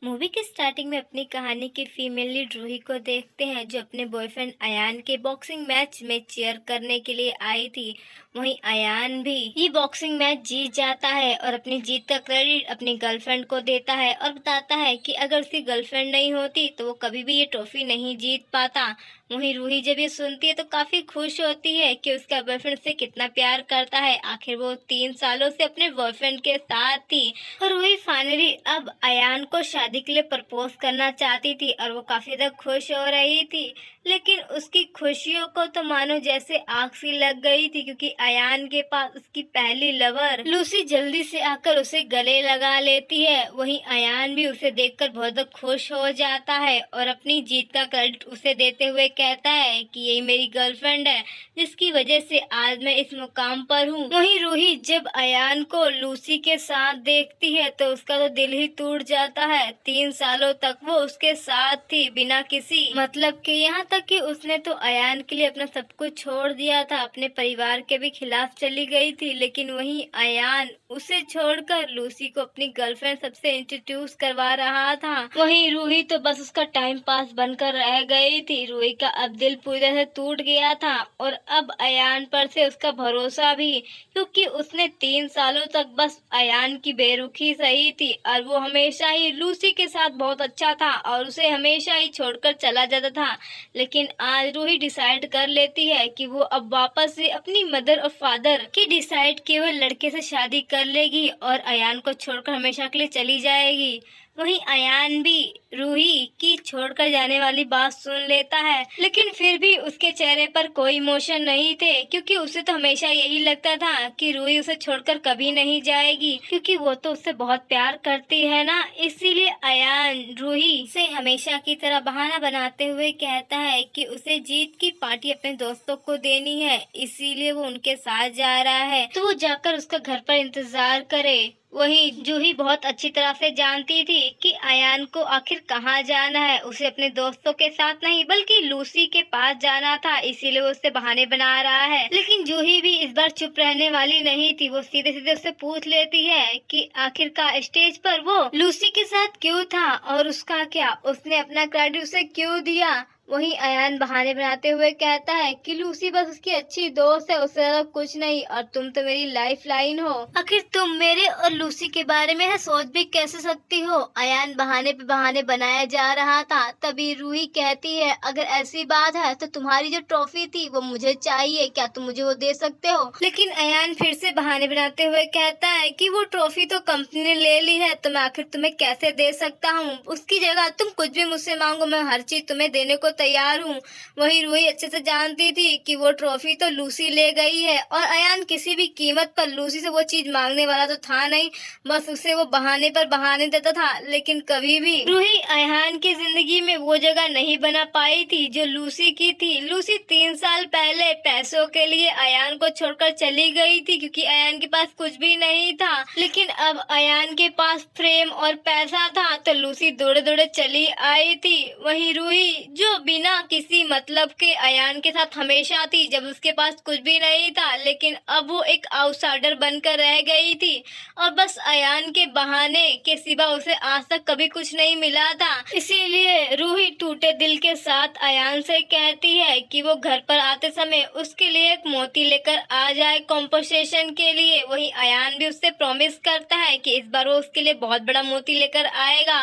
Movie के starting में अपनी कहानी की फीमेल लीड रूही को देखते हैं जो अपने बॉयफ्रेंड अयान के बॉक्सिंग मैच में चीयर करने के लिए आई थी। वहीं अयान भी ये बॉक्सिंग मैच जीत जाता है और अपनी जीत का क्रेडिट अपनी गर्लफ्रेंड को देता है और बताता है कि अगर उसकी गर्लफ्रेंड नहीं होती तो वो कभी भी ये ट्रॉफी नहीं जीत पाता। वहीं रूही जब ये सुनती है तो काफी खुश होती है कि उसका बॉयफ्रेंड से कितना प्यार करता है। आखिर वो 3 सालों से अपने बॉयफ्रेंड के साथ थी और रूही फाइनली अब अयान को शादी के लिए प्रपोज करना चाहती थी और वो काफी ज्यादा खुश हो रही थी। लेकिन उसकी खुशियों को तो मानो जैसे आग सी लग गई थी, क्योंकि अयान के पास उसकी पहली लवर लूसी जल्दी से आकर उसे गले लगा लेती है। वहीं अयान भी उसे देखकर बहुत ज्यादा खुश हो जाता है और अपनी जीत का क्रेडिट उसे देते हुए कहता है कि यही मेरी गर्लफ्रेंड है जिसकी वजह से आज मैं इस मुकाम पर हूँ। वहीं रूही जब अयान को लूसी के साथ देखती है तो उसका तो दिल ही टूट जाता है। 3 सालों तक वो उसके साथ थी बिना किसी मतलब के, यहाँ तक कि उसने तो अयान के लिए अपना सब कुछ छोड़ दिया था, अपने परिवार के भी खिलाफ चली गई थी। लेकिन वहीं अयान उसे छोड़कर लूसी को अपनी गर्लफ्रेंड सबसे इंट्रोड्यूस करवा रहा था। वहीं रूही तो बस उसका टाइम पास बनकर रह गई थी। रूही का अब दिल पूरी तरह से टूट गया था और अब अयान पर से उसका भरोसा भी, क्योंकि उसने 3 सालों तक बस अयान की बेरुखी सही थी और वो हमेशा ही लूसी के साथ बहुत अच्छा था और उसे हमेशा ही छोड़कर चला जाता था। लेकिन आज रूही डिसाइड कर लेती है कि वो अब वापस से अपनी मदर और फादर की डिसाइड किए हुए लड़के से शादी कर लेगी और अयान को छोड़कर हमेशा के लिए चली जाएगी। वहीं अयान भी रूही की छोड़कर जाने वाली बात सुन लेता है, लेकिन फिर भी उसके चेहरे पर कोई इमोशन नहीं थे, क्योंकि उसे तो हमेशा यही लगता था कि रूही उसे छोड़कर कभी नहीं जाएगी, क्योंकि वो तो उससे बहुत प्यार करती है ना। इसीलिए अयान रूही से हमेशा की तरह बहाना बनाते हुए कहता है कि उसे जीत की पार्टी अपने दोस्तों को देनी है, इसीलिए वो उनके साथ जा रहा है तो वो जाकर उसका घर पर इंतजार करे। वहीं जूही बहुत अच्छी तरह से जानती थी कि अयान को आखिर कहाँ जाना है। उसे अपने दोस्तों के साथ नहीं बल्कि लूसी के पास जाना था, इसीलिए वो उससे बहाने बना रहा है। लेकिन जूही भी इस बार चुप रहने वाली नहीं थी। वो सीधे सीधे उससे पूछ लेती है कि आखिरकार स्टेज पर वो लूसी के साथ क्यों था और उसका क्या, उसने अपना क्रेडिट उसे क्यों दिया। वहीं अयान बहाने बनाते हुए कहता है कि लूसी बस उसकी अच्छी दोस्त है, उससे ज्यादा कुछ नहीं, और तुम तो मेरी लाइफ लाइन हो। आखिर तुम मेरे और लूसी के बारे में है सोच भी कैसे सकती हो। अयान बहाने पे बहाने बनाया जा रहा था। तभी रूही कहती है अगर ऐसी बात है तो तुम्हारी जो ट्रॉफी थी वो मुझे चाहिए, क्या तुम मुझे वो दे सकते हो। लेकिन अयान फिर से बहाने बनाते हुए कहता है कि वो ट्रॉफी तो कंपनी ने ले ली है, तो मैं आखिर तुम्हें कैसे दे सकता हूँ। उसकी जगह तुम कुछ भी मुझसे मांगो, मैं हर चीज तुम्हें देने को तैयार हूँ। वहीं रूही अच्छे से जानती थी कि वो ट्रॉफी तो लूसी ले गई है और अयान किसी भी कीमत पर लूसी से वो चीज मांगने वाला तो था नहीं, बस उसे वो बहाने पर बहाने देता था। लेकिन कभी भी रूही अयान की जिंदगी में वो जगह नहीं बना पाई थी जो लूसी की थी। लूसी 3 साल पहले पैसों के लिए अयान को छोड़कर चली गई थी, क्योंकि अयान के पास कुछ भी नहीं था। लेकिन अब अयान के पास प्रेम और पैसा था तो लूसी दौड़े दौड़े चली आई थी। वहीं रूही जो बिना किसी मतलब के अयान के साथ हमेशा थी जब उसके पास कुछ भी नहीं था, लेकिन अब वो एक आउटसाइडर बनकर रह गई थी और बस अयान के बहाने के सिवा उसे आज तक कभी कुछ नहीं मिला था। इसीलिए रूही टूटे दिल के साथ अयान से कहती है कि वो घर पर आते समय उसके लिए एक मोती लेकर आ जाए कॉम्पोसेशन के लिए। वही अयान भी उससे प्रॉमिस करता है कि इस बार वो उसके लिए बहुत बड़ा मोती लेकर आएगा।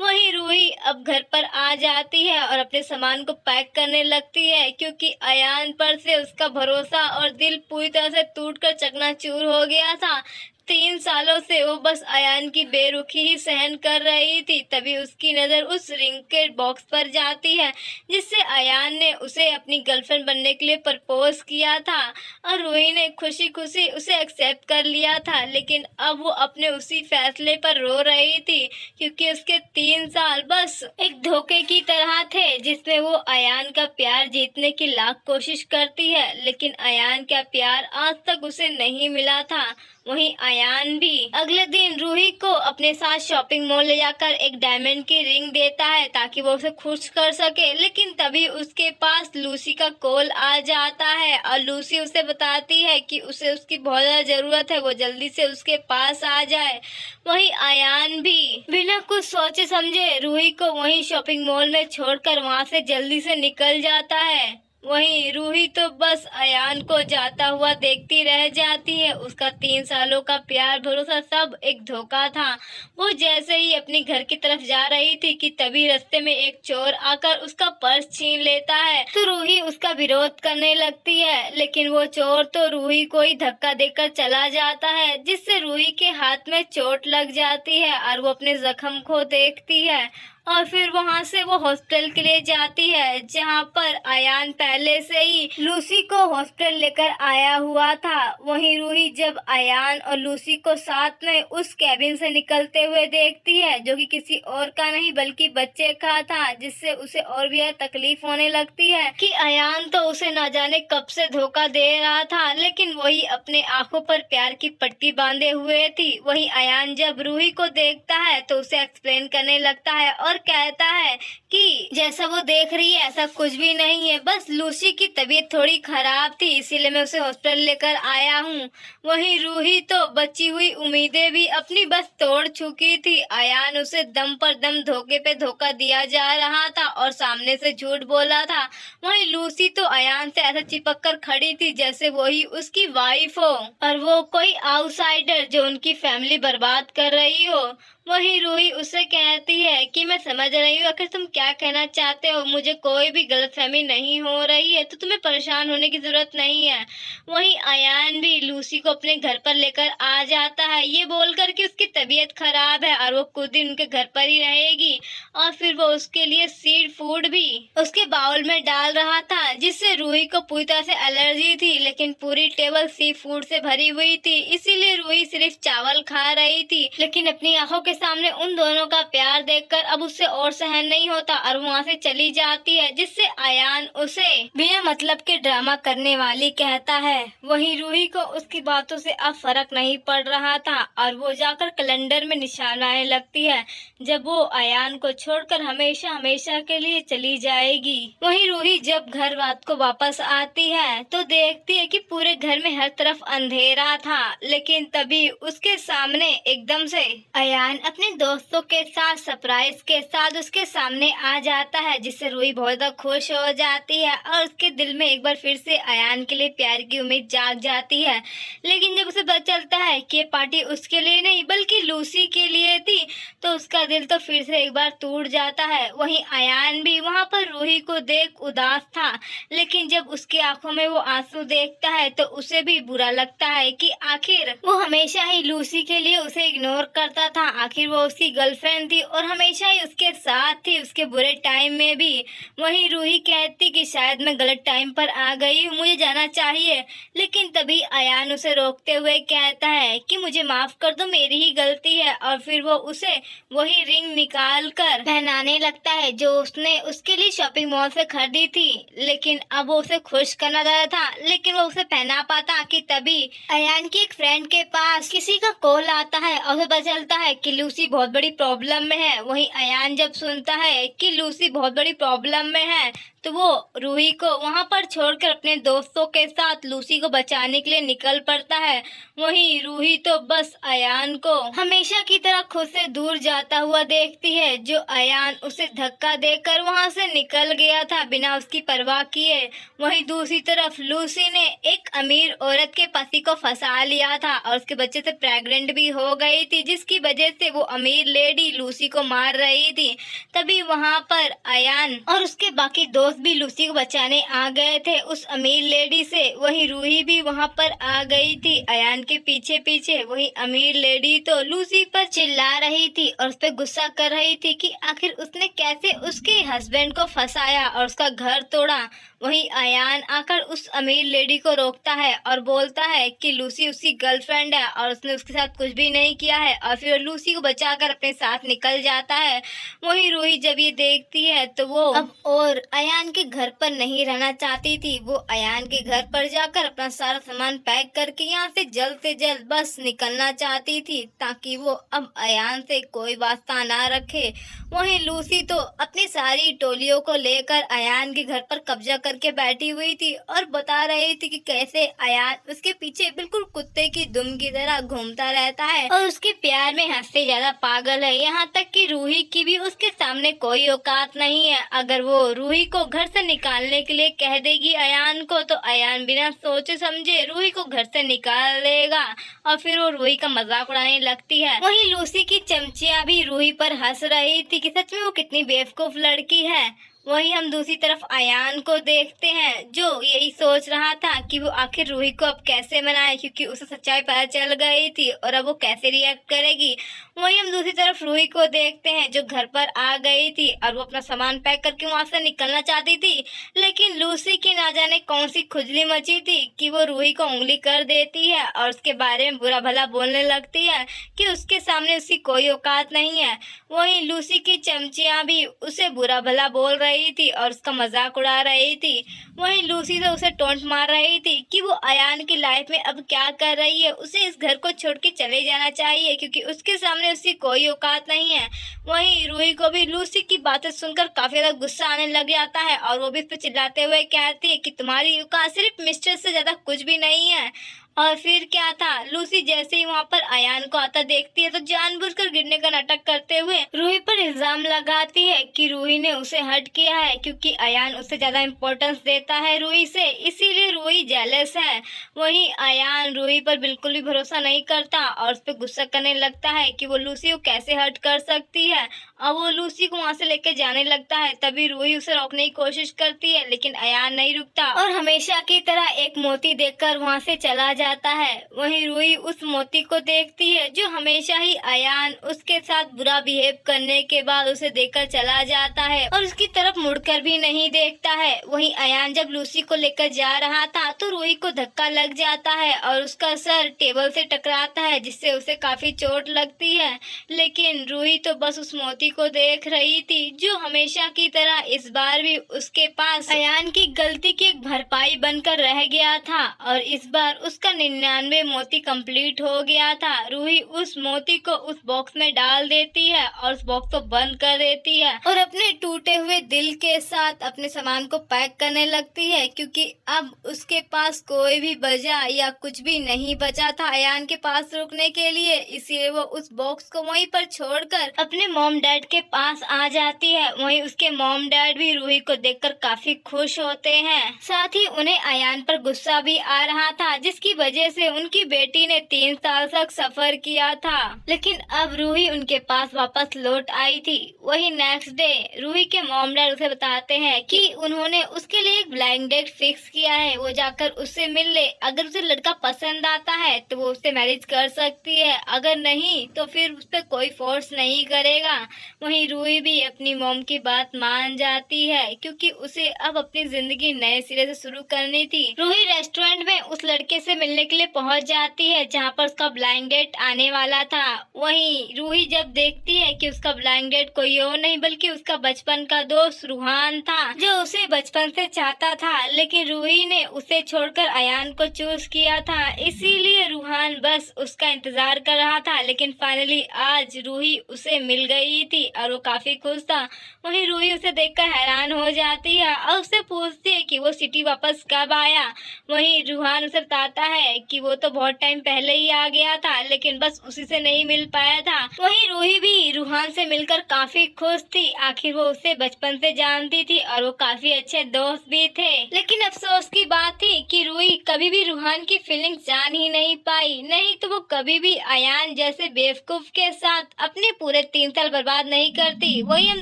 वहीं रूही अब घर पर आ जाती है और अपने सामान को पैक करने लगती है, क्योंकि अयान पर से उसका भरोसा और दिल पूरी तरह से टूटकर चकनाचूर हो गया था। 3 सालों से वो बस अयान की बेरुखी ही सहन कर रही थी। तभी उसकी नजर उस रिंग के बॉक्स पर जाती है जिससे अयान ने उसे अपनी गर्लफ्रेंड बनने के लिए प्रपोज किया था और रूही ने खुशी खुशी उसे एक्सेप्ट कर लिया था। लेकिन अब वो अपने उसी फैसले पर रो रही थी, क्योंकि उसके 3 साल बस एक धोखे की तरह थे जिसमें वो अयान का प्यार जीतने की लाख कोशिश करती है, लेकिन अयान का प्यार आज तक उसे नहीं मिला था। वहीं अयान भी अगले दिन रूही को अपने साथ शॉपिंग मॉल ले जाकर एक डायमंड की रिंग देता है ताकि वो उसे खुश कर सके। लेकिन तभी उसके पास लूसी का कॉल आ जाता है और लूसी उसे बताती है कि उसे उसकी बहुत ज्यादा जरूरत है, वो जल्दी से उसके पास आ जाए। वहीं अयान भी बिना कुछ सोचे समझे रूही को वहीं शॉपिंग मॉल में छोड़कर वहां से जल्दी से निकल जाता है। वहीं रूही तो बस अयान को जाता हुआ देखती रह जाती है। उसका 3 सालों का प्यार भरोसा सब एक धोखा था। वो जैसे ही अपने घर की तरफ जा रही थी कि तभी रास्ते में एक चोर आकर उसका पर्स छीन लेता है, तो रूही उसका विरोध करने लगती है। लेकिन वो चोर तो रूही को ही धक्का देकर चला जाता है, जिससे रूही के हाथ में चोट लग जाती है और वो अपने जख्म को देखती है। और फिर वहां से वो हॉस्पिटल के लिए जाती है, जहां पर अयान पहले से ही लूसी को हॉस्पिटल लेकर आया हुआ था। वहीं रूही जब अयान और लूसी को साथ में उस कैबिन से निकलते हुए देखती है, जो कि किसी और का नहीं बल्कि बच्चे का था, जिससे उसे और भी तकलीफ होने लगती है कि अयान तो उसे न जाने कब से धोखा दे रहा था, लेकिन वही अपने आंखों पर प्यार की पट्टी बांधे हुए थी। वहीं अयान जब रूही को देखता है तो उसे एक्सप्लेन करने लगता है और कहता है कि जैसा वो देख रही है ऐसा कुछ भी नहीं है, बस लूसी की तबीयत थोड़ी खराब थी, इसीलिए मैं उसे हॉस्पिटल लेकर आया हूँ। वहीं रूही तो बची हुई उम्मीदें भी अपनी बस तोड़ चुकी थी। अयान उसे दम पर दम धोखे पे धोखा दिया जा रहा था और सामने से झूठ बोला था। वहीं लूसी तो अयान से ऐसा चिपक कर खड़ी थी जैसे वही उसकी वाइफ हो और वो कोई आउटसाइडर जो उनकी फैमिली बर्बाद कर रही हो। वहीं रूही उसे कहती है कि मैं समझ रही हूँ, आखिर तुम क्या कहना चाहते हो, मुझे कोई भी गलतफहमी नहीं हो रही है, तो तुम्हें परेशान होने की जरूरत नहीं है। वहीं अयान भी लूसी को अपने घर पर लेकर आ जाता है, ये बोलकर कि उसकी तबीयत खराब है और वो कुछ दिन उनके घर पर ही रहेगी। और फिर वो उसके लिए सीड फूड भी उसके बाउल में डाल रहा था, जिससे रूही को पूरी तरह से एलर्जी थी। लेकिन पूरी टेबल सी फूड से भरी हुई थी, इसीलिए रूही सिर्फ चावल खा रही थी। लेकिन अपनी आंखों के सामने उन दोनों का प्यार देखकर अब उससे और सहन नहीं होता और वहाँ से चली जाती है, जिससे अयान उसे बिना मतलब के ड्रामा करने वाली कहता है। वहीं रूही को उसकी बातों से अब फर्क नहीं पड़ रहा था और वो जाकर कैलेंडर में निशान बनाने लगती है, जब वो अयान को छोड़कर हमेशा हमेशा के लिए चली जाएगी। वहीं रूही जब घर रात को वापस आती है तो देखती है कि पूरे घर में हर तरफ अंधेरा था। लेकिन तभी उसके सामने एकदम से अयान अपने दोस्तों के साथ सरप्राइज के साथ उसके सामने आ जाता है, जिससे रूही बहुत ज्यादा खुश हो जाती है और उसके दिल में एक बार फिर से अयान के लिए प्यार की उम्मीद जाग जाती है। लेकिन जब उसे पता चलता है कि ये पार्टी उसके लिए नहीं बल्कि लूसी के लिए थी, तो उसका दिल तो फिर से एक बार टूट जाता है। वहीं अयान भी वहाँ पर रूही को देख उदास था, लेकिन जब उसकी आंखों में वो आंसू देखता है तो उसे भी बुरा लगता है कि आखिर वो हमेशा ही लूसी के लिए उसे इग्नोर करता था। आखिर वो उसकी गर्लफ्रेंड थी और हमेशा ही उसके साथ थी, उसके बुरे टाइम में भी। वहीं रूही कहती कि शायद मैं गलत टाइम पर आ गई हूँ, मुझे जाना चाहिए। लेकिन तभी अयान उसे रोकते हुए कहता है कि मुझे माफ कर दो, मेरी ही गलती है। और फिर वो उसे वही रिंग निकाल कर पहनाने लगता है जो उसने उसके लिए शॉपिंग मॉल से खरीदी थी। लेकिन अब वो उसे खुश करना चाहता था, लेकिन वो उसे पहना पाता कि तभी अयान की एक फ्रेंड के पास किसी का कॉल आता है और उसे पता चलता है कि लूसी बहुत बड़ी प्रॉब्लम में है। वहीं अयान जब सुनता है कि लूसी बहुत बड़ी प्रॉब्लम में है तो वो रूही को वहां पर छोड़कर अपने दोस्तों के साथ लूसी को बचाने के लिए निकल पड़ता है। वहीं रूही तो बस अयान को हमेशा की तरह खुद से दूर जाता हुआ देखती है, जो अयान उसे धक्का देकर वहां से निकल गया था बिना उसकी परवाह किए। वहीं दूसरी तरफ लूसी ने एक अमीर औरत के पति को फंसा लिया था और उसके बच्चे से प्रेग्नेंट भी हो गई थी, जिसकी वजह से वो अमीर लेडी लूसी को मार रही थी। तभी वहां पर अयान और उसके बाकी दोस्त भी लूसी को बचाने आ गए थे उस अमीर लेडी से। वहीं रूही भी वहां पर आ गई थी अयान के पीछे पीछे। वही अमीर लेडी तो लूसी पर चिल्ला रही थी और उस पर गुस्सा कर रही थी कि आखिर उसने कैसे उसके हस्बैंड को फंसाया और उसका घर तोड़ा। वहीं अयान आकर उस अमीर लेडी को रोकता है और बोलता है कि लूसी उसकी गर्लफ्रेंड है और उसने उसके साथ कुछ भी नहीं किया है, और फिर लूसी को बचाकर अपने साथ निकल जाता है। वहीं रूही जब ये देखती है तो वो अब और अयान अयान के घर पर नहीं रहना चाहती थी। वो अयान के घर पर जाकर अपना सारा सामान पैक करके यहाँ से जल्द बस निकलना चाहती थी, ताकि वो अब अयान से कोई वास्ता ना रखे। वहीं लूसी तो अपनी सारी टोलियों को लेकर अयान के घर पर कब्जा करके बैठी हुई थी और बता रही थी कि कैसे अयान उसके पीछे बिल्कुल कुत्ते की दुम की तरह घूमता रहता है और उसके प्यार में हद से ज्यादा पागल है। यहाँ तक कि रूही की भी उसके सामने कोई औकात नहीं है। अगर वो रूही को घर से निकालने के लिए कह देगी अयान को, तो अयान बिना सोचे समझे रूही को घर से निकाल देगा और फिर वो रूही का मजाक उड़ाने लगती है। वहीं लूसी की चमचियां भी रूही पर हंस रही थी कि सच में वो कितनी बेवकूफ लड़की है। वहीं हम दूसरी तरफ अयान को देखते हैं, जो यही सोच रहा था कि वो आखिर रूही को अब कैसे मनाए, क्योंकि उसे सच्चाई पता चल गई थी और अब वो कैसे रिएक्ट करेगी। वहीं हम दूसरी तरफ रूही को देखते हैं, जो घर पर आ गई थी और वो अपना सामान पैक करके वहां से निकलना चाहती थी, लेकिन लूसी की ना जाने कौन सी खुजली मची थी कि वो रूही को उंगली कर देती है और उसके बारे में बुरा भला बोलने लगती है कि उसके सामने उसकी कोई औकात नहीं है। वहीं लूसी की चमचियां भी उसे बुरा भला बोल रही थी और उसका मजाक उड़ा रही थी। वहीं लूसी तो उसे टोंट मार रही थी कि वो अयान की लाइफ में अब क्या कर रही है, उसे इस घर को छोड़ के चले जाना चाहिए क्योंकि उसके सामने उसकी कोई औकात नहीं है। वहीं रूही को भी लूसी की बातें सुनकर काफी ज्यादा गुस्सा आने लग जाता है और वो भी इस पे चिल्लाते हुए कहती है कि तुम्हारी औकात सिर्फ मिस्टर से ज्यादा कुछ भी नहीं है। और फिर क्या था, लूसी जैसे ही वहाँ पर अयान को आता देखती है तो जानबूझकर गिरने का नाटक करते हुए रूही पर इल्जाम लगाती है कि रूही ने उसे हर्ट किया है क्योंकि अयान उससे ज्यादा इम्पोर्टेंस देता है रूही से, इसीलिए रूही जेलस है। वहीं अयान रूही पर बिल्कुल भी भरोसा नहीं करता और उस पर गुस्सा करने लगता है कि वो लूसी को कैसे हर्ट कर सकती है और वो लूसी को वहाँ से लेकर जाने लगता है। तभी रूही उसे रोकने की कोशिश करती है, लेकिन अयान नहीं रुकता और हमेशा की तरह एक मोती देकर वहाँ से चला जाता है। वहीं रूही उस मोती को देखती है जो हमेशा ही अयान उसके साथ बुरा बिहेव करने के बाद उसे देकर चला जाता है और उसकी तरफ मुड़कर भी नहीं देखता है। वहीं अयान जब लूसी को लेकर जा रहा था तो रूही को धक्का लग जाता है और उसका सर टेबल से टकराता है, जिससे उसे काफी चोट लगती है। लेकिन रूही तो बस उस मोती को देख रही थी जो हमेशा की तरह इस बार भी उसके पास अयान की गलती की एक भरपाई बनकर रह गया था और इस बार उसका 99 मोती कंप्लीट हो गया था। रूही उस मोती को उस बॉक्स में डाल देती है और उस बॉक्स को बंद कर देती है और अपने टूटे हुए दिल के साथ अपने सामान को पैक करने लगती है, क्योंकि अब उसके पास कोई भी वजह या कुछ भी नहीं बचा था अयान के पास रुकने के लिए। इसलिए वो उस बॉक्स को वहीं पर छोड़कर अपने मॉम डैड के पास आ जाती है। वहीं उसके मॉम डैड भी रूही को देखकर काफी खुश होते हैं, साथ ही उन्हें अयान पर गुस्सा भी आ रहा था जिसकी वजह से उनकी बेटी ने 3 साल तक सफर किया था, लेकिन अब रूही उनके पास वापस लौट आई थी। वही नेक्स्ट डे रूही के मॉम डैड उसे बताते हैं कि उन्होंने उसके लिए एक ब्लाइंड डेट फिक्स किया है, वो जाकर उससे मिल ले। अगर उसे लड़का पसंद आता है तो वो उससे मैरिज कर सकती है, अगर नहीं तो फिर उस पर कोई फोर्स नहीं करेगा। वहीं रूही भी अपनी मॉम की बात मान जाती है क्योंकि उसे अब अपनी जिंदगी नए सिरे से शुरू करनी थी। रूही रेस्टोरेंट में उस लड़के से मिलने के लिए पहुंच जाती है जहां पर उसका ब्लाइंड डेट आने वाला था। वहीं रूही जब देखती है कि उसका ब्लाइंड डेट कोई और नहीं बल्कि उसका बचपन का दोस्त रूहान था, जो उसे बचपन से चाहता था, लेकिन रूही ने उसे छोड़कर अयान को चूज किया था, इसीलिए रूहान बस उसका इंतजार कर रहा था। लेकिन फाइनली आज रूही उसे मिल गई थी और वो काफी खुश था। वहीं रूही उसे देखकर हैरान हो जाती है और उससे पूछती है कि वो सिटी वापस कब आया। वहीं रूहान उसे बताता है कि वो तो बहुत टाइम पहले ही आ गया था, लेकिन बस उसी से नहीं मिल पाया था। वहीं रूही भी रूहान से मिलकर काफी खुश थी, आखिर वो उसे बचपन से जानती थी और वो काफी अच्छे दोस्त भी थे। लेकिन अफसोस की बात थी कि रूही कभी भी रूहान की फीलिंग्स जान ही नहीं पाई, नहीं तो वो कभी भी अयान जैसे बेवकूफ के साथ अपने पूरे 3 साल बर्बाद नहीं करती। वही हम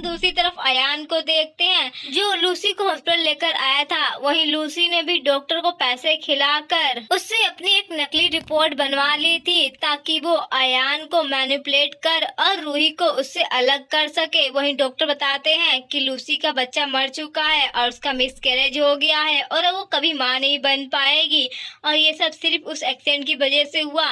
दूसरी तरफ अयान को देखते हैं जो लूसी को हॉस्पिटल लेकर आया था। वहीं लूसी ने भी डॉक्टर को पैसे खिलाकर उससे अपनी एक नकली रिपोर्ट बनवा ली थी ताकि वो अयान को मैनिपुलेट कर और रूही को उससे अलग अलग कर सके। वहीं डॉक्टर बताते हैं कि लूसी का बच्चा मर चुका है और उसका मिसकैरेज हो गया है और अब वो कभी मां नहीं बन पाएगी और ये सब सिर्फ उस एक्सीडेंट की वजह से हुआ।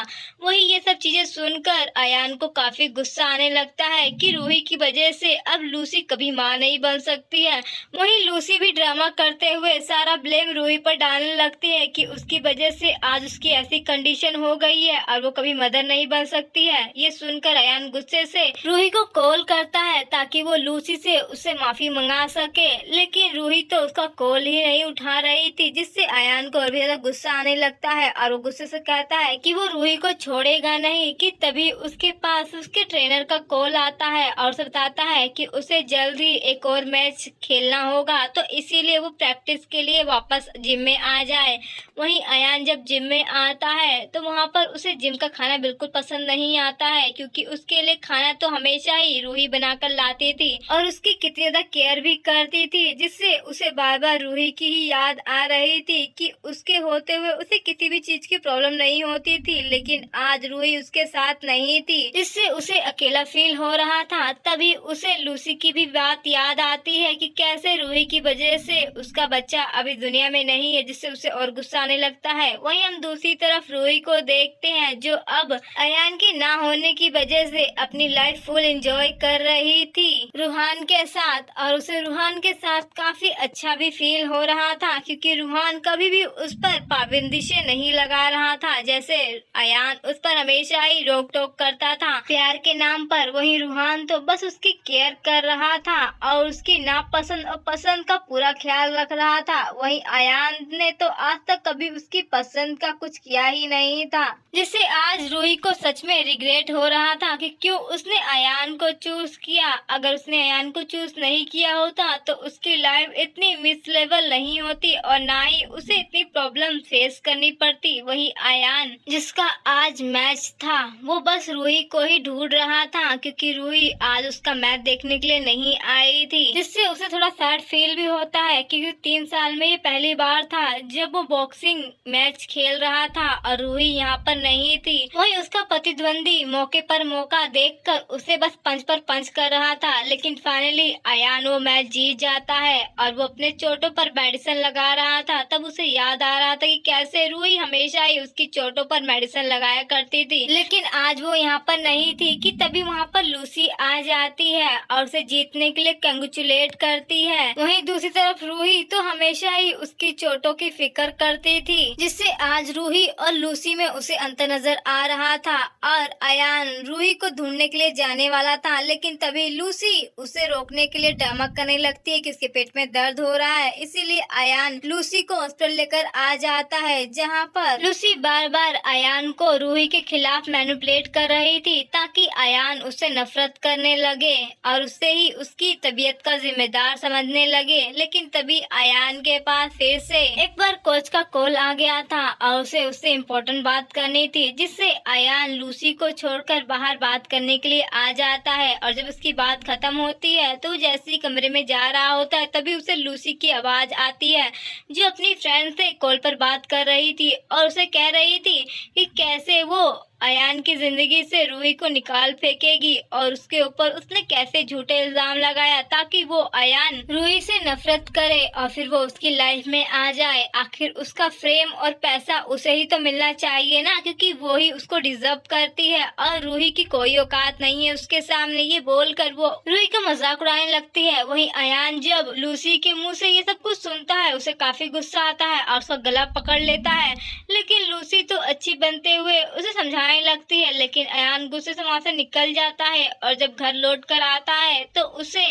वहीं ये सब चीजें सुनकर अयान को काफी गुस्सा आने लगता है कि रूही की वजह से अब लूसी कभी मां नहीं बन सकती है। वहीं लूसी भी ड्रामा करते हुए सारा ब्लेम रूही पर डालने लगती है कि उसकी वजह से आज उसकी ऐसी कंडीशन हो गई है और वो कभी मदर नहीं बन सकती है। ये सुनकर अयान गुस्से से रूही को कॉल करता है ताकि वो लूसी से उससे माफी मंगा सके, लेकिन रूही तो उसका कॉल ही नहीं उठा रही थी, जिससे अयान को और भी ज्यादा गुस्सा आने लगता है और वो गुस्से से कहता है कि वो रूही को छोड़ेगा नहीं। कि तभी उसके पास उसके ट्रेनर का कॉल आता है और उसे बताता है कि उसे जल्द ही एक और मैच खेलना होगा, तो इसीलिए वो प्रैक्टिस के लिए वापस जिम में आ जाए। वहीं अयान जब जिम में आता है तो वहाँ पर उसे जिम का खाना बिल्कुल पसंद नहीं आता है, क्योंकि उसके लिए खाना तो हमेशा ही रूही बनाकर लाती थी और उसकी कितनी ज्यादा केयर भी करती थी, जिससे उसे बार बार रूही की ही याद आ रही थी कि उसके होते हुए उसे किसी भी चीज की प्रॉब्लम नहीं होती थी, लेकिन आज रूही उसके साथ नहीं थी, जिससे उसे अकेला फील हो रहा था। तभी उसे लूसी की भी बात याद आती है कि कैसे रूही की वजह से उसका बच्चा अभी दुनिया में नहीं है, जिससे उसे और गुस्सा आने लगता है। वहीं हम दूसरी तरफ रूही को देखते हैं जो अब अयान के ना होने की वजह से अपनी लाइफ फुल एंजॉय कर रही थी रूहान के साथ, और उसे रूहान के साथ काफी अच्छा भी फील हो रहा था, क्योंकि रूहान कभी भी उस पर पाबंदी से नहीं लगा रहा था, जैसे अयान उस पर हमेशा ही रोक टोक करता था प्यार के नाम पर। वहीं रूहान तो बस उसकी केयर कर रहा था और उसकी नापसंद और पसंद का पूरा ख्याल रख रहा था। वहीं अयान ने तो आज तक कभी उसकी पसंद का कुछ किया ही नहीं था, जिससे आज रूही को सच में रिग्रेट हो रहा था कि क्यों उसने अयान को चूज किया। अगर उसने अयान को चूज नहीं किया होता तो उसकी लाइफ इतनी मिसलेबल नहीं होती और ना ही उसे इतनी प्रॉब्लम फेस करनी पड़ती। वहीं अयान जिसका आज मैच था वो बस रूही को ही ढूंढ रहा था, क्योंकि रूही आज उसका मैच देखने के लिए नहीं आई थी, जिससे उसे थोड़ा सैड फील भी होता है, क्योंकि 3 साल में ये पहली बार था जब वो बॉक्सिंग मैच खेल रहा था और रूही यहाँ पर नहीं थी। वहीं उसका प्रतिद्वंदी मौके पर मौका देखकर उसे बस पंच पर पंच कर रहा था, लेकिन फाइनली अयान वो मैच जीत जाता है और वो अपने चोटों पर मेडिसिन लगा रहा था। तब उसे याद आ रहा था कि कैसे रूही हमेशा ही उसकी चोटों पर मेडिसिन लगाया करती थी, लेकिन आज वो यहाँ पर नहीं थी। कि तभी वहाँ पर लूसी आ जाती है और उसे जीतने के लिए कंग्रेचुलेट करती है। वहीं दूसरी तरफ रूही तो हमेशा ही उसकी चोटों की फिक्र करती थी, जिससे आज रूही और लूसी में उसे अंतर नजर आ रहा था और अयान रूही को ढूंढने के लिए जाने वाला था, लेकिन तभी लूसी उसे रोकने के लिए ड्रामा करने लगती है कि उसके पेट में दर्द हो रहा है। इसीलिए अयान लूसी को हॉस्पिटल लेकर आ जाता है, जहाँ पर लूसी बार बार अयान को रूही के खिलाफ मैनिपुलेट कर रही थी ताकि अयान उससे नफरत करने लगे और उससे ही उसकी तबीयत का जिम्मेदार समझने लगे। लेकिन तभी अयान के पास फिर से एक बार कोच का कॉल आ गया था और उसे उससे इम्पोर्टेंट बात करनी थी, जिससे अयान लूसी को छोड़कर बाहर बात करने के लिए आ जाता है। और जब उसकी बात खत्म होती है तो जैसे ही कमरे में जा रहा होता है तभी उसे लूसी की आवाज आती है, जो अपनी फ्रेंड से कॉल पर बात कर रही थी और उसे कह रही थी कि कैसे वो अयान की जिंदगी से रूही को निकाल फेंकेगी और उसके ऊपर उसने कैसे झूठे इल्जाम लगाया ताकि वो अयान रूही से नफरत करे और फिर वो उसकी लाइफ में आ जाए। आखिर उसका फ्रेम और पैसा उसे ही तो मिलना चाहिए ना, क्योंकि वो ही उसको डिजर्व करती है और रूही की कोई औकात नहीं है उसके सामने। ये बोलकर वो रूही का मजाक उड़ाने लगती है। वहीं अयान जब लूसी के मुंह से ये सब कुछ सुनता है उसे काफी गुस्सा आता है और उसका गला पकड़ लेता है, लेकिन लूसी तो अच्छी बनते हुए उसे समझाने लगती है, लेकिन अयान गुस्से से वहां से निकल जाता है। और जब घर लौट कर आता है तो उसे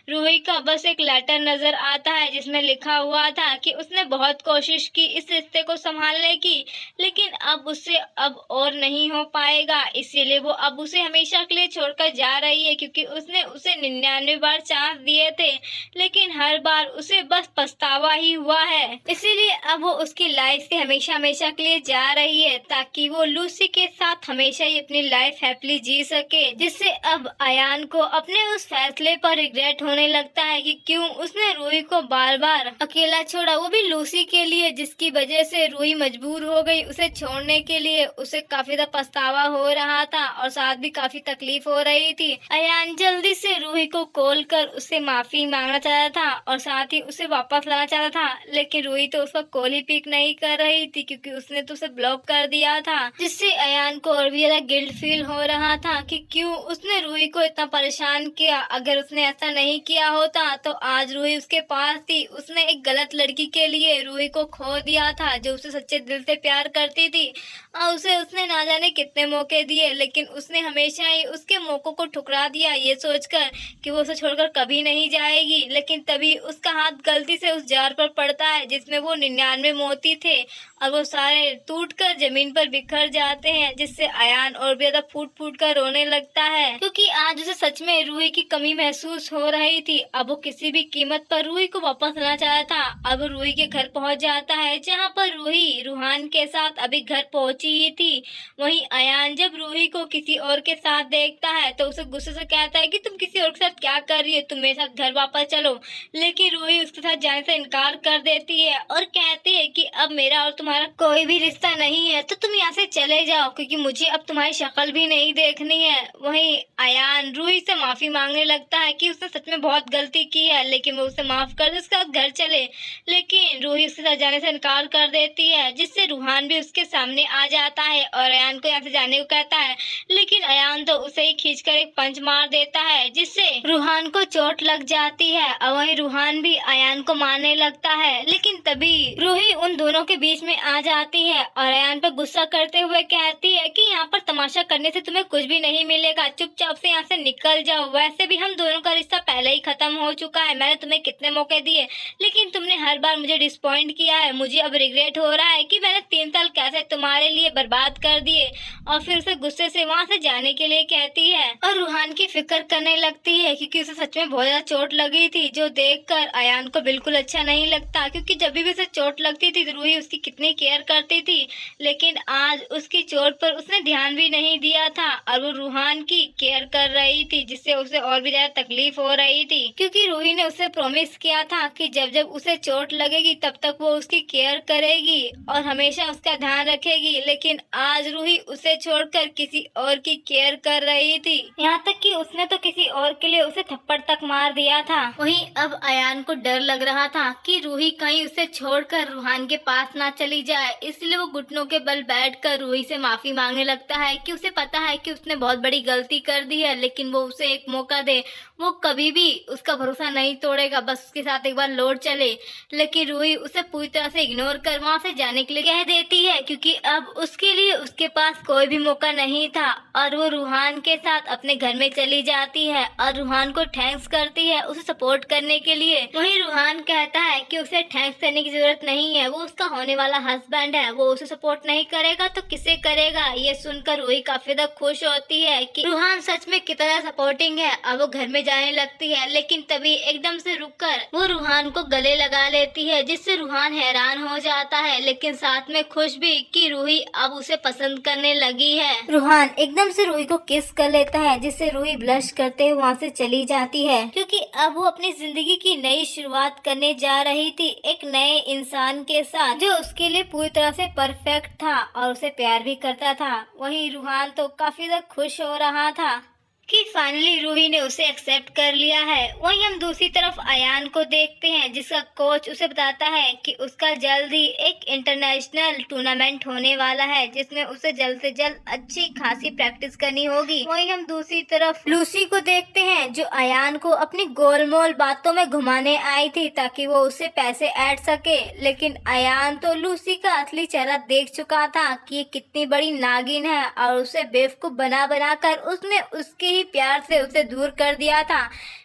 रूही का बस एक लेटर नजर आता है जिसमें लिखा हुआ था कि उसने बहुत कोशिश की इस रिश्ते को संभालने की, लेकिन अब उससे अब और नहीं हो पाएगा, इसीलिए वो अब उसे हमेशा के लिए छोड़कर जा रही है, क्योंकि उसने उसे 99 बार चांस दिए थे लेकिन हर बार उसे बस पछतावा ही हुआ है। इसीलिए अब वो उसकी लाइफ से हमेशा हमेशा के लिए जा रही है ताकि वो लूसी के साथ हमेशा ही अपनी लाइफ हैप्पीली जी सके, जिससे अब अयान को अपने उस फैसले पर रिग्रेट होने रोने लगता है कि क्यों उसने रूही को बार बार अकेला छोड़ा, वो भी लूसी के लिए, जिसकी वजह से रूही मजबूर हो गई उसे छोड़ने के लिए। उसे काफी ज्यादा पछतावा हो रहा था और साथ भी काफी तकलीफ हो रही थी। अयान जल्दी से रूही को कॉल कर उससे माफी मांगना चाहता था और साथ ही उसे वापस लाना चाहता था, लेकिन रूही तो उसका कॉल ही पिक नहीं कर रही थी क्योंकि उसने तो उसे ब्लॉक कर दिया था, जिससे अयान को और भी ज्यादा गिल्ट फील हो रहा था कि क्यों उसने रूही को इतना परेशान किया। अगर उसने ऐसा नहीं किया होता तो आज रूही उसके पास थी। उसने एक गलत लड़की के लिए रूही को खो दिया था जो उसे सच्चे दिल से प्यार करती थी और उसे उसने ना जाने कितने मौके दिए, लेकिन उसने हमेशा ही उसके मौकों को ठुकरा दिया ये सोचकर कि वो उसे छोड़कर कभी नहीं जाएगी। लेकिन तभी उसका हाथ गलती से उस जार पर पड़ता है जिसमें वो 99 मोती थे और वो सारे टूटकर जमीन पर बिखर जाते हैं, जिससे अयान और भी ज्यादा फूट फूट कर रोने लगता है क्योंकि आज उसे सच में रूही की कमी महसूस हो रही थी। अब वो किसी भी कीमत पर रूही को वापस लाना चाहता था। अब रूही के घर पहुंच जाता है जहां पर रूही रूहान के साथ अभी घर पहुंची ही थी। वहीं अयान जब रूही को किसी और के साथ देखता है तो उसे गुस्से से कहता है कि तुम किसी और के साथ क्या कर रही हो, तुम मेरे साथ घर वापस चलो। लेकिन रूही उसके साथ जाने से इनकार कर देती है और कहती है कि अब मेरा और तुम्हारा कोई भी रिश्ता नहीं है, तो तुम यहाँ से चले जाओ क्योंकि मुझे अब तुम्हारी शक्ल भी नहीं देखनी है। वहीं अयान रूही से माफी मांगने लगता है कि उसने सच में बहुत गलती की है, लेकिन वो उसे माफ कर दे, उसके साथ घर चले। लेकिन रूही उसके साथ जाने से इनकार कर देती है, जिससे रूहान भी उसके सामने आ जाता है और अयान को यहाँ से जाने को कहता है, लेकिन अयान तो उसे ही खींचकर एक पंच मार देता है जिससे रूहान को चोट लग जाती है और वहीं रूहान भी अयान को मारने लगता है। लेकिन तभी रूही उन दोनों के बीच में आ जाती है और अयान पर गुस्सा करते हुए कहती है कि यहाँ पर तमाशा करने से तुम्हें कुछ भी नहीं मिलेगा, चुपचाप से यहाँ से निकल जाओ। वैसे भी हम दोनों का रिश्ता पहले ही खत्म हो चुका है, मैंने तुम्हें कितने मौके दिए लेकिन तुमने हर बार मुझे डिसपॉइंट किया है। मुझे अब रिग्रेट हो रहा है कि मैंने 3 साल कैसे तुम्हारे लिए बर्बाद कर दिए। और फिर उसे गुस्से से वहाँ से जाने के लिए कहती है और रूहान की फिक्र करने लगती है क्योंकि उसे सच में बहुत ज्यादा चोट लगी थी, जो देखकर अयान को बिल्कुल अच्छा नहीं लगता क्योंकि जब भी उसे चोट लगती थी तो रूही उसकी कितनी केयर करती थी, लेकिन आज उसकी चोट पर उसने ध्यान भी नहीं दिया था और वो रूहान की केयर कर रही थी, जिससे उसे और भी ज्यादा तकलीफ हो रही थी क्योंकि रूही ने उसे प्रॉमिस किया था कि जब जब उसे चोट लगेगी तब तक वो उसकी केयर करेगी और हमेशा उसका ध्यान रखेगी। लेकिन आज रूही उसे छोड़कर किसी और की केयर कर रही थी, यहाँ तक कि उसने तो किसी और के लिए उसे थप्पड़ तक मार दिया था। वहीं अब अयान को डर लग रहा था कि रूही कहीं उसे छोड़कर रूहान के पास ना चली जाए, इसलिए वो घुटनों के बल बैठकर रूही से माफी मांगने लगता है कि उसे पता है कि उसने बहुत बड़ी गलती कर दी है, लेकिन वो उसे एक मौका दे, वो कभी भी उसका भरोसा नहीं तोड़ेगा, बस उसके साथ एक बार लौट चले। लेकिन रूही उसे पूरी तरह से इग्नोर कर वहाँ से जाने के लिए कह देती है क्योंकि अब उसके लिए उसके पास कोई भी मौका नहीं था और वो रूहान के साथ अपने घर में चली जाती है और रूहान को थैंक्स करती है उसे सपोर्ट करने के लिए। वहीं रूहान कहता है कि उसे थैंक्स करने की जरूरत नहीं है, वो उसका होने वाला हस्बैंड है, वो उसे सपोर्ट नहीं करेगा तो किसे करेगा। ये सुनकर रूही काफी ज्यादा खुश होती है कि रूहान सच में कितना सपोर्टिंग है। अब वो घर में जाने लगती है, लेकिन तभी एकदम से रुककर वो रूहान को गले लगा लेती है, जिससे रूहान हैरान हो जाता है लेकिन साथ में खुश भी कि रूही अब उसे पसंद करने लगी है। रूहान एकदम से रूही को किस कर लेता है, जिससे रूही ब्लश करते हुए वहाँ से चली जाती है क्योंकि अब वो अपनी जिंदगी की नई शुरुआत करने जा रही थी एक नए इंसान के साथ जो उसके लिए पूरी तरह से परफेक्ट था और उसे प्यार भी करता था। वहीं रूहान तो काफी ज्यादा खुश हो रहा था कि फाइनली रूही ने उसे एक्सेप्ट कर लिया है। वहीं हम दूसरी तरफ अयान को देखते हैं जिसका कोच उसे बताता है कि उसका जल्द ही एक इंटरनेशनल टूर्नामेंट होने वाला है जिसमें उसे जल्द से जल्द अच्छी खासी प्रैक्टिस करनी होगी। वहीं हम दूसरी तरफ लूसी को देखते हैं जो अयान को अपनी गोलमोल बातों में घुमाने आई थी ताकि वो उससे पैसे ऐड सके, लेकिन अयान तो लूसी का असली चेहरा देख चुका था कि ये कितनी बड़ी नागिन है और उसे बेवकूफ बना बना कर उसने उसके ही प्यार से उसे दूर कर दिया था,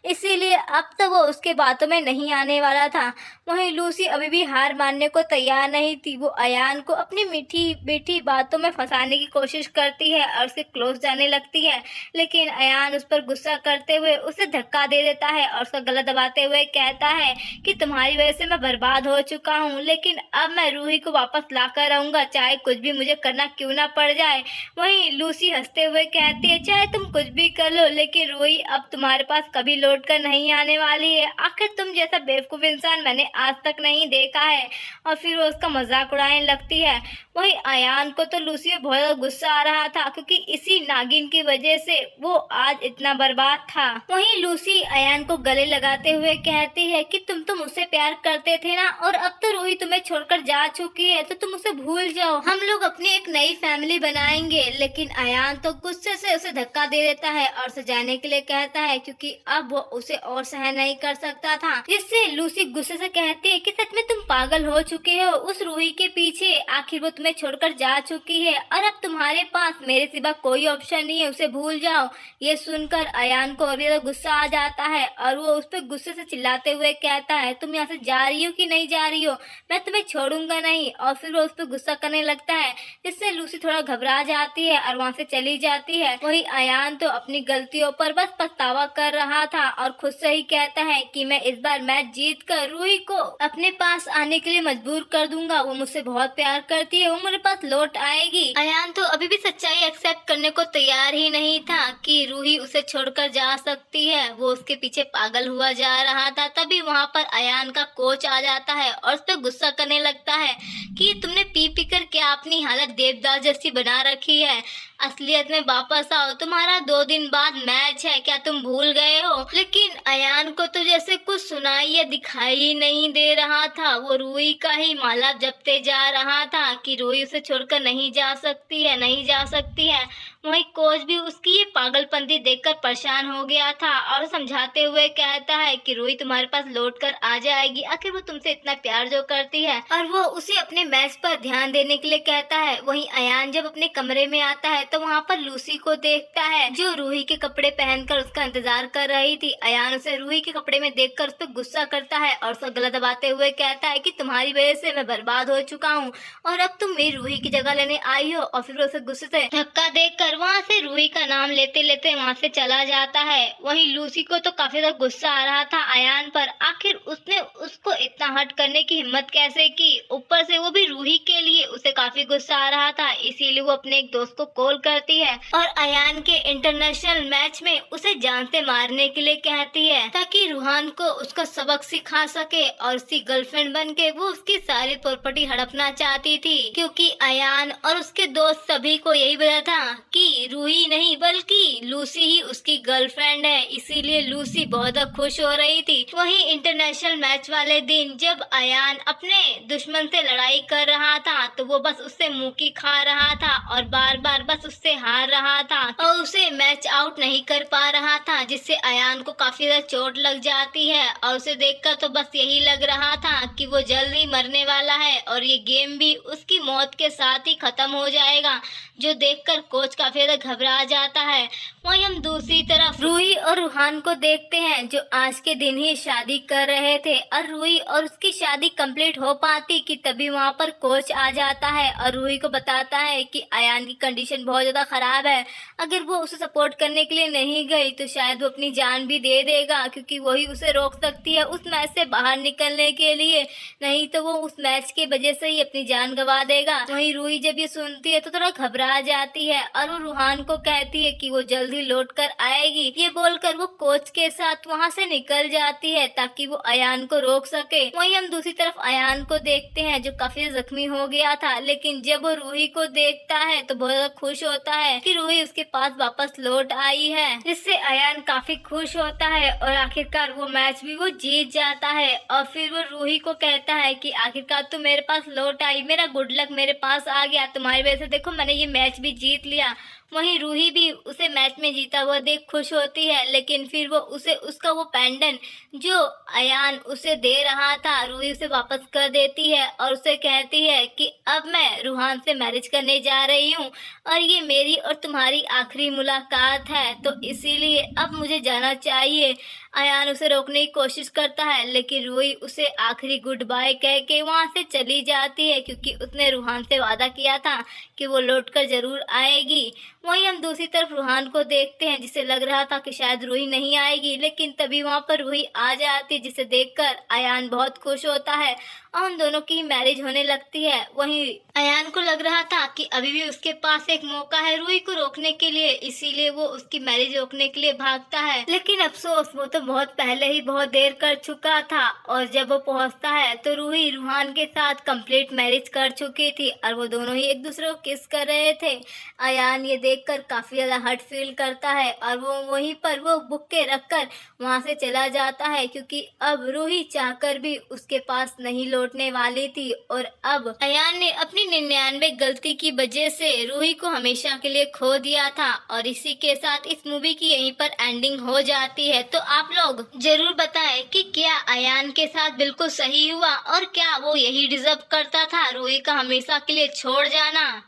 इसीलिए अब तो वो उसके बातों में नहीं आने वाला था। वहीं लूसी अभी भी हार मानने को तैयार नहीं थी, वो अयान को अपनी मीठी मीठी बातों में फंसाने की कोशिश करती है और उसके क्लोज जाने लगती है, लेकिन अयान उस पर गुस्सा करते हुए उसे धक्का दे देता है और उसका गला दबाते हुए कहता है कि तुम्हारी वजह से मैं बर्बाद हो चुका हूँ, लेकिन अब मैं रूही को वापस ला कर आऊंगा, चाहे कुछ भी मुझे करना क्यों ना पड़ जाए। वहीं लूसी हंसते हुए कहती है चाहे तुम कुछ भी कर लो, लेकिन रूही अब तुम्हारे पास कभी लौट कर नहीं आने वाली है। आखिर तुम जैसा बेवकूफ़ इंसान मैंने आज तक नहीं देखा है। और फिर वो उसका मजाक उड़ाने लगती है। वहीं अयान को तो लूसी में बहुत ज़्यादा गुस्सा आ रहा था, क्योंकि इसी नागिन की वजह से वो आज इतना बर्बाद था। वहीं लूसी अयान को गले लगाते हुए कहती है कि तुम तो मुझसे प्यार करते थे ना, और अब तो रूही तुम्हें छोड़कर जा चुकी है, तो तुम उसे भूल जाओ, हम लोग अपनी एक नई फैमिली बनाएंगे। लेकिन अयान तो गुस्से से उसे धक्का दे देता है और उसे जाने के लिए कहता है, क्योंकि अब वो उसे और सहन नहीं कर सकता था। जिससे लूसी गुस्से से कहती है कि सच में तुम पागल हो चुके हो उस रूही के पीछे, आखिर वो तुम्हें छोड़कर जा चुकी है और अब तुम्हारे पास मेरे सिवा कोई ऑप्शन नहीं है, उसे भूल जाओ। ये सुनकर अयान को और भी ज्यादा गुस्सा आ जाता है और वो उस पर गुस्से से चिल्लाते हुए कहता है, तुम यहाँ से जा रही हो कि नहीं जा रही हो, मैं तुम्हें छोड़ूंगा नहीं। और फिर वो उस पर गुस्सा करने लगता है, जिससे लूसी थोड़ा घबरा जाती है और वहाँ से चली जाती है। वही अयान तो अपनी गलतियों पर बस पछतावा कर रहा था और खुद से ही कहता है कि मैं इस बार मैच जीत कर रूही को अपने पास आने के लिए मजबूर कर दूंगा। वो मुझसे बहुत प्यार करती है, वो मेरे पास लौट आएगी। अयान तो अभी भी सच्चाई एक्सेप्ट करने को तैयार ही नहीं था कि रूही उसे छोड़कर जा सकती है। वो उसके पीछे पागल हुआ जा रहा था। तभी वहाँ पर अयान का कोच आ जाता है और उस पर गुस्सा करने लगता है कि तुमने पी पी कर क्या अपनी हालत देवदास जैसी बना रखी है, असलियत में वापस आओ, तुम्हारा 2 दिन बाद मैच है, क्या तुम भूल गए हो। लेकिन अयान को तो जैसे कुछ सुनाई या दिखाई ही नहीं दे रहा था। वो रूही का ही माला जपते जा रहा था कि रूही उसे छोड़कर नहीं जा सकती है, नहीं जा सकती है। वहीं कोच भी उसकी ये पागलपंती देखकर परेशान हो गया था और समझाते हुए कहता है कि रूही तुम्हारे पास लौट कर आ जाएगी, आखिर वो तुमसे इतना प्यार जो करती है। और वो उसे अपने मैच पर ध्यान देने के लिए कहता है। वहीं अयान जब अपने कमरे में आता है तो वहाँ पर लूसी को देखता है, जो रूही के कपड़े पहनकर उसका इंतजार कर रही थी। अयान उसे रूही के कपड़े में देखकर उस पर गुस्सा करता है और उसका गला दबाते हुए कहता है कि तुम्हारी वजह से मैं बर्बाद हो चुका हूँ और अब तुम मेरी रूही की जगह लेने आई हो। और फिर उसे गुस्से से धक्का देकर वहाँ से रूही का नाम लेते लेते वहाँ से चला जाता है। वहीं लूसी को तो काफी ज्यादा गुस्सा आ रहा था अयान पर, आखिर उसने उसको इतना हर्ट करने की हिम्मत कैसे की, ऊपर से वो भी रूही के लिए। उसे काफी गुस्सा आ रहा था, इसीलिए वो अपने एक दोस्त को कॉल करती है और अयान के इंटरनेशनल मैच में उसे जान से मारने के लिए कहती है, ताकि रूहान को उसका सबक सिखा सके और उसकी गर्लफ्रेंड बन के वो उसकी सारी प्रॉपर्टी हड़पना चाहती थी। क्योंकि अयान और उसके दोस्त सभी को यही पता था कि रूही नहीं बल्कि लूसी ही उसकी गर्लफ्रेंड है, इसीलिए लूसी बहुत खुश हो रही थी। वहीं इंटरनेशनल मैच वाले दिन जब अयान अपने दुश्मन से लड़ाई कर रहा था तो वो बस उससे मुंह की खा रहा था और बार बार बस उससे हार रहा था और उसे मैच आउट नहीं कर पा रहा था, जिससे अयान को काफी ज्यादा चोट लग जाती है और उसे देखकर तो बस यही लग रहा था कि वो जल्द ही मरने वाला है और ये गेम भी उसकी मौत के साथ ही खत्म हो जाएगा, जो देखकर कोच काफी ज्यादा घबरा जाता है। वहीं हम दूसरी तरफ रूही और रूहान को देखते हैं, जो आज के दिन ही शादी कर रहे थे और रूही और उसकी शादी कंप्लीट हो पाती कि तभी वहाँ पर कोच आ जाता है और रूही को बताता है कि अयान की कंडीशन बहुत ज्यादा खराब है, अगर वो उसे सपोर्ट करने के लिए नहीं गई तो शायद वो अपनी जान भी दे देगा, क्योंकि वही उसे रोक सकती है उस मैच से बाहर निकलने के लिए, नहीं तो वो उस मैच की वजह से ही अपनी जान गंवा देगा। वहीं रूही जब ये सुनती है तो थोड़ा घबरा जाती है और वो रूहान को कहती है कि वो जल्दी लौट कर आएगी। ये बोलकर वो कोच के साथ वहाँ से निकल जाती है ताकि वो अयान को रोक सके। वहीं हम दूसरी तरफ अयान को देखते हैं, जो काफी जख्मी हो गया था, लेकिन जब वो रूही को देखता है तो बहुत ज्यादा खुश होता है कि रूही उसके पास वापस लौट आई है, जिससे अयान काफी खुश होता है और आखिरकार वो मैच भी वो जीत जाता है। और फिर वो रूही को कहता है कि आखिरकार तुम मेरे पास लौट आई, मेरा गुड लक मेरे पास आ गया, तुम्हारी वजह से देखो मैंने ये मैच भी जीत लिया। वहीं रूही भी उसे मैच में जीता हुआ देख खुश होती है, लेकिन फिर वो उसे उसका वो पेंडेंट जो अयान उसे दे रहा था रूही उसे वापस कर देती है और उसे कहती है कि अब मैं रूहान से मैरिज करने जा रही हूँ और ये मेरी और तुम्हारी आखिरी मुलाकात है, तो इसीलिए अब मुझे जाना चाहिए। अयान उसे रोकने की कोशिश करता है, लेकिन रूही उसे आखिरी गुड बाय कह के वहाँ से चली जाती है, क्योंकि उसने रूहान से वादा किया था कि वो लौटकर जरूर आएगी। वहीं हम दूसरी तरफ रूहान को देखते हैं, जिसे लग रहा था कि शायद रूही नहीं आएगी, लेकिन तभी वहां पर रूही आ जाती, जिसे देखकर अयान बहुत खुश होता है और उन दोनों की मैरिज होने लगती है। वहीं अयान को लग रहा था कि अभी भी उसके पास एक मौका है रूही को रोकने के लिए, इसीलिए वो उसकी मैरिज रोकने के लिए भागता है। लेकिन अफसोस, वो तो बहुत पहले ही बहुत देर कर चुका था और जब वो पहुंचता है तो रूही रूहान के साथ कंप्लीट मैरिज कर चुकी थी और वो दोनों ही एक दूसरे को किस कर रहे थे। अयान ये देखकर काफी ज्यादा हर्ट फील करता है और वो वहीं पर वो बुक्के रखकर वहां से चला जाता है, क्योंकि अब रूही चाहकर भी उसके पास नहीं लौटने वाली थी और अब अयान ने अपनी 99 गलती की वजह से रूही को हमेशा के लिए खो दिया था। और इसी के साथ इस मूवी की यहीं पर एंडिंग हो जाती है। तो आप लोग जरूर बताएं कि क्या अयान के साथ बिल्कुल सही हुआ और क्या वो यही डिजर्व करता था रूही का हमेशा के लिए छोड़ जाना।